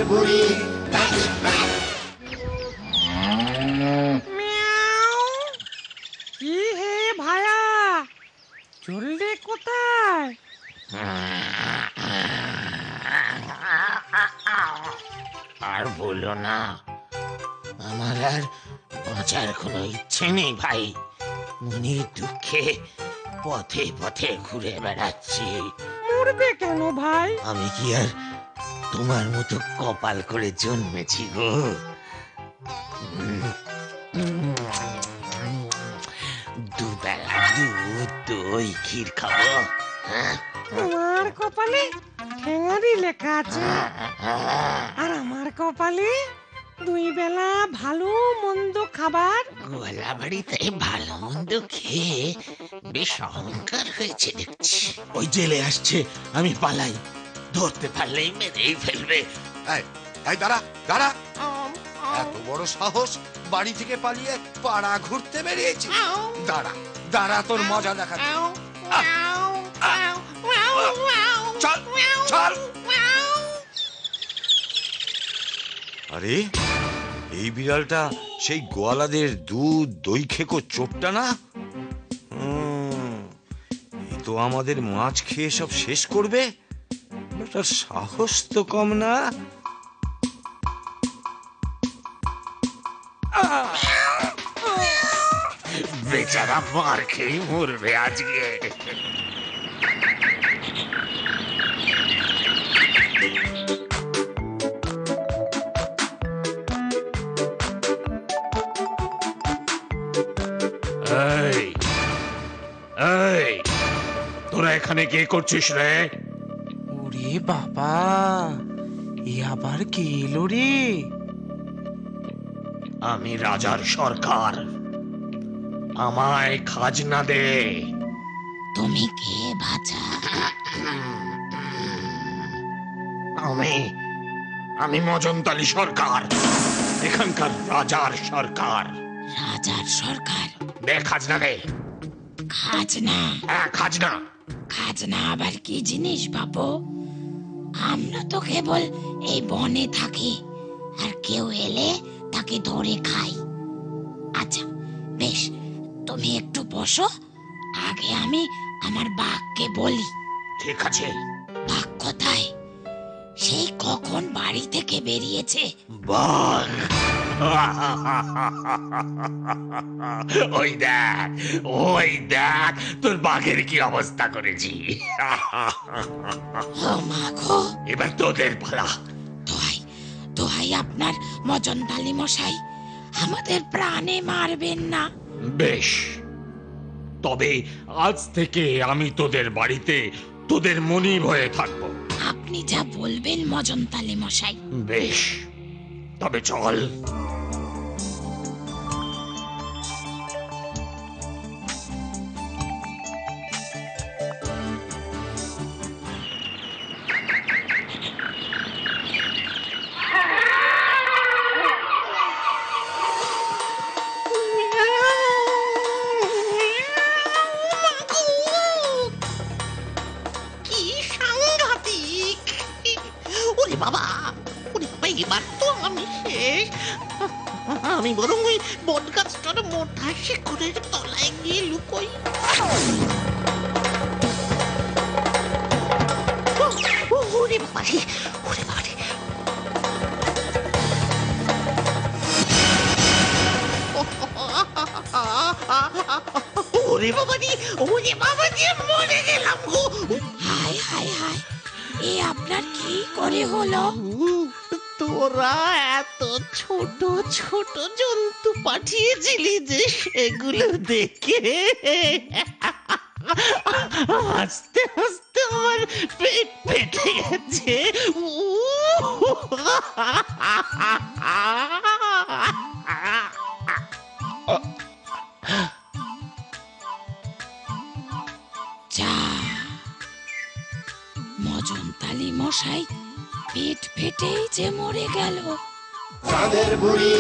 বুড়ি। কি হে ভায়া, চললে কোথায়? আর বলো না, আমার আর বাঁচার কোনো ইচ্ছে নেই ভাই। মনির দুঃখে পথে পথে ঘুরে বেড়াচ্ছি। মরবে কেন ভাই? আমি কি আর তোমার মতো কপাল করে জন্মেছি গো? দুবেলা দুধ দই ক্ষীর খাবো। তোমার কপালে ঠেঙারি লেখা আছে, আর আমার কপালে 2 বেলা ভালো মন্দ খাবার। গোলা বাড়িতে ভালো মন্দ খেয়ে বেশ অহংকার হয়েছে দেখছি। ওই জেলে আসছে, আমি পালাই, ধরতে পারলেই মেরেই ফেলবে। এই দাঁড়া দাঁড়া, এত বড় সাহস, বাড়ি থেকে পালিয়ে পাড়া ঘুরতে বেরিয়েছি। দাঁড়া দাঁড়া, তোর মজা দেখাচ্ছি। চল চল। আরে এই বিড়ালটা সেই গোয়ালাদের দুধ দই খেকো চোপটা না? এই তো আমাদের মাছ খেয়ে সব শেষ করবে। বেটার সাহস তো কম না। বেচারা মার খেয়ে মরবে আজকে। তোরা এখানে কে করছিস রে? ওরে বাবা, এ আবার কে এলো রে? আমি রাজার সরকার, আমায় খাজনা দে। তুমি কে বাছা? আমি মজনতালি সরকার, এখানকার রাজার সরকার। রাজার সরকার? দে খাজনা দে। খাজনা? হ্যাঁ খাজনা। খাজনা আবার কি জিনিস বাবু? আমরা তো কেবল এই বনে থাকি, আর কেউ এলে তাকে ধরে খাই। আচ্ছা বেশ, তুমি একটু বসো, আগে আমি আমার বাঘকে বলি। ঠিক আছে। বাঘ কোথায়? সেই কখন বাড়ি থেকে বেরিয়েছে। বাঘ? ওই দেখ তোর বাঘের কি অবস্থা করেছি। এবার তোদের পালা। দোহাই দোহাই আপনার মজনতালি মশাই, আমাদের প্রাণে মারবেন না। বেশ, তবে আজ থেকে আমি তোদের বাড়িতে তোদের মনিব হয়ে থাকবো। আপনি যা বলবেন মজনতালি মশাই। বেশ, তবে চল। আমি বরং ওই বট গাছটার মোটা শিকড়ের তলায় গিয়ে লুকোই। ওরে বাবারে, ওরে বাবারে। ওরে বাবারে, ওরে বাবারে, মরে গেলাম গো। হায় হায় হায়, এ আপনার কি করে হলো? তোরা এত ছোট ছোট জন্তু পাঠিয়েছিলি যে সেগুলো দেখে আস্তে আস্তে আমার পেট ফেটে গেছে। যা, মজনতালি মশাই পেট ফেটেই যে মরে গেল। চাঁদের বুড়ি